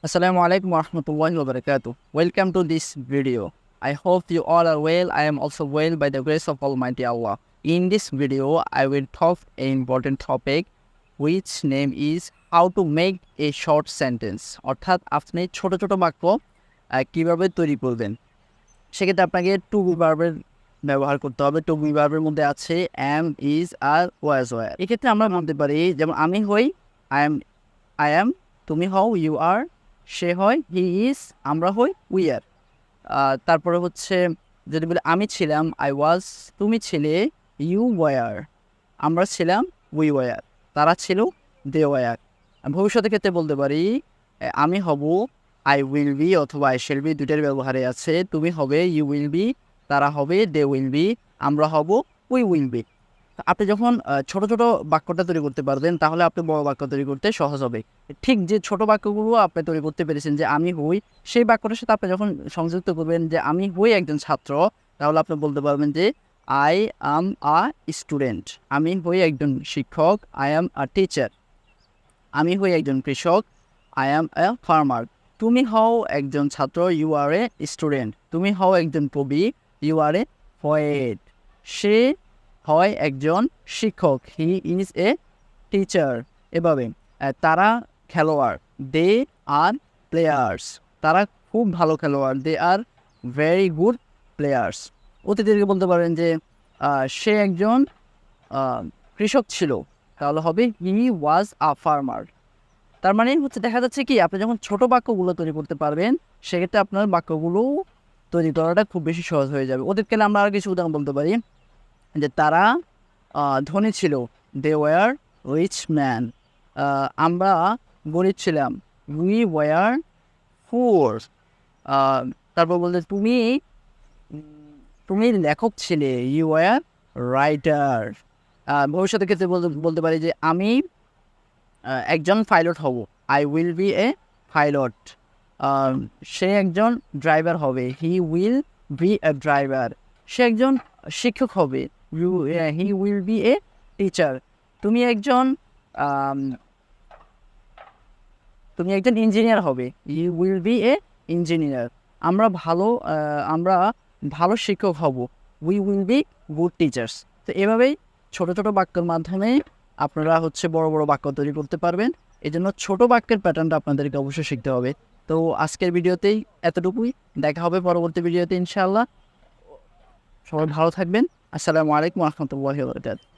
Assalamu alaikum warahmatullahi wabarakatuh. Welcome to this video. I hope you all are well. I am also well by the grace of Almighty Allah. In this video, I will talk an important topic which name is how to make a short sentence. অর্থাৎ আপনি ছোট ছোট বাক্য কিভাবে তৈরি করবেন। সেক্ষেত্রে আপনাকে টু বি ভার্বের ব্যবহার করতে হবে। টু বি ভার্বের মধ্যে আছে am, is, are, was, were। এক্ষেত্রে আমরা বলতে পারি যেমন আমি হই I am, তুমি হও you are, সে হয় হি ইজ, আমরা হই উই আর। তারপরে হচ্ছে যদি বলি আমি ছিলাম আই ওয়াজ, তুমি ছিলে ইউ ওয়ার, আমরা ছিলাম উই ওয়ার, তারা ছিল দে ওয়ার। ভবিষ্যতের ক্ষেত্রে বলতে পারি আমি হব আই উইল বি অথবা আই শেল বি, দুইটার ব্যবহারে আছে। তুমি হবে ইউ উইল বি, তারা হবে দে উইল বি, আমরা হব উই উইল বি। আপনি যখন ছোট ছোট বাক্যটা তৈরি করতে পারবেন তাহলে আপনি বড় বাক্য তৈরি করতে সহজ হবে। ঠিক যে ছোট বাক্যগুলো আপনি তৈরি করতে পেরেছেন যে আমি হই, সেই বাক্যটার সাথে আপনি যখন সংযুক্ত করবেন যে আমি হই একজন ছাত্র, তাহলে আপনি বলতে পারবেন যে আই অ্যাম আ স্টুডেন্ট, আমি হই একজন শিক্ষক, আই অ্যাম আ টিচার, আমি হই একজন কৃষক, আই অ্যাম এ ফার্মার। তুমি হও একজন ছাত্র, ইউ আর এ স্টুডেন্ট, তুমি হও একজন কবি, ইউ আর এ পোয়েট। সে হয় একজন শিক্ষক, হি ইজ এ টিচার। এভাবে তারা খেলোয়াড়, দে আর প্লেয়ার্স, তারা খুব ভালো খেলোয়াড়, দে আর ভেরি গুড প্লেয়ার্স। অতীতকে বলতে পারেন যে সে একজন কৃষক ছিল, তাহলে হবে হি ওয়াজ আ ফার্মার। তার মানে হচ্ছে দেখা যাচ্ছে কি আপনি যখন ছোট বাক্যগুলো তৈরি করতে পারবেন সেক্ষেত্রে আপনার বাক্যগুলো তৈরি করাটা খুব বেশি সহজ হয়ে যাবে। অতীতকালে আমরা আর কিছু উদাহরণ বলতে পারি যে তারা ধনী ছিল, দে ওয়ার রিচ ম্যান। আমরা গরিব ছিলাম, উই ওয়ার পুয়ার। তারপর বলতে তুমি লেখক ছিলে, ইউ ওয়ার রাইটার। ভবিষ্যতের ক্ষেত্রে বলতে পারি যে আমি একজন পাইলট হব, I will be a pilot. সে একজন ড্রাইভার হবে, he will be a driver. সে একজন শিক্ষক হবে, he will be a teacher. তুমি একজন ইঞ্জিনিয়ার হবে, you will be a engineer. আমরা ভালো শিক্ষক হব, we will be good teachers. তো এভাবেই ছোট ছোট বাক্যের মাধ্যমে আপনারা হচ্ছে বড় বড় বাক্য তৈরি করতে পারবেন। এই জন্য ছোটো বাক্যের প্যাটার্নটা আপনাদেরকে অবশ্যই শিখতে হবে। তো আজকের ভিডিওতেই এতটুকুই, দেখা হবে পরবর্তী ভিডিওতে ইনশাআল্লাহ। সবাই ভালো থাকবেন। আসসালামু আলাইকুম ওয়া রাহমাতুল্লাহি ওয়া বারাকাতুহু।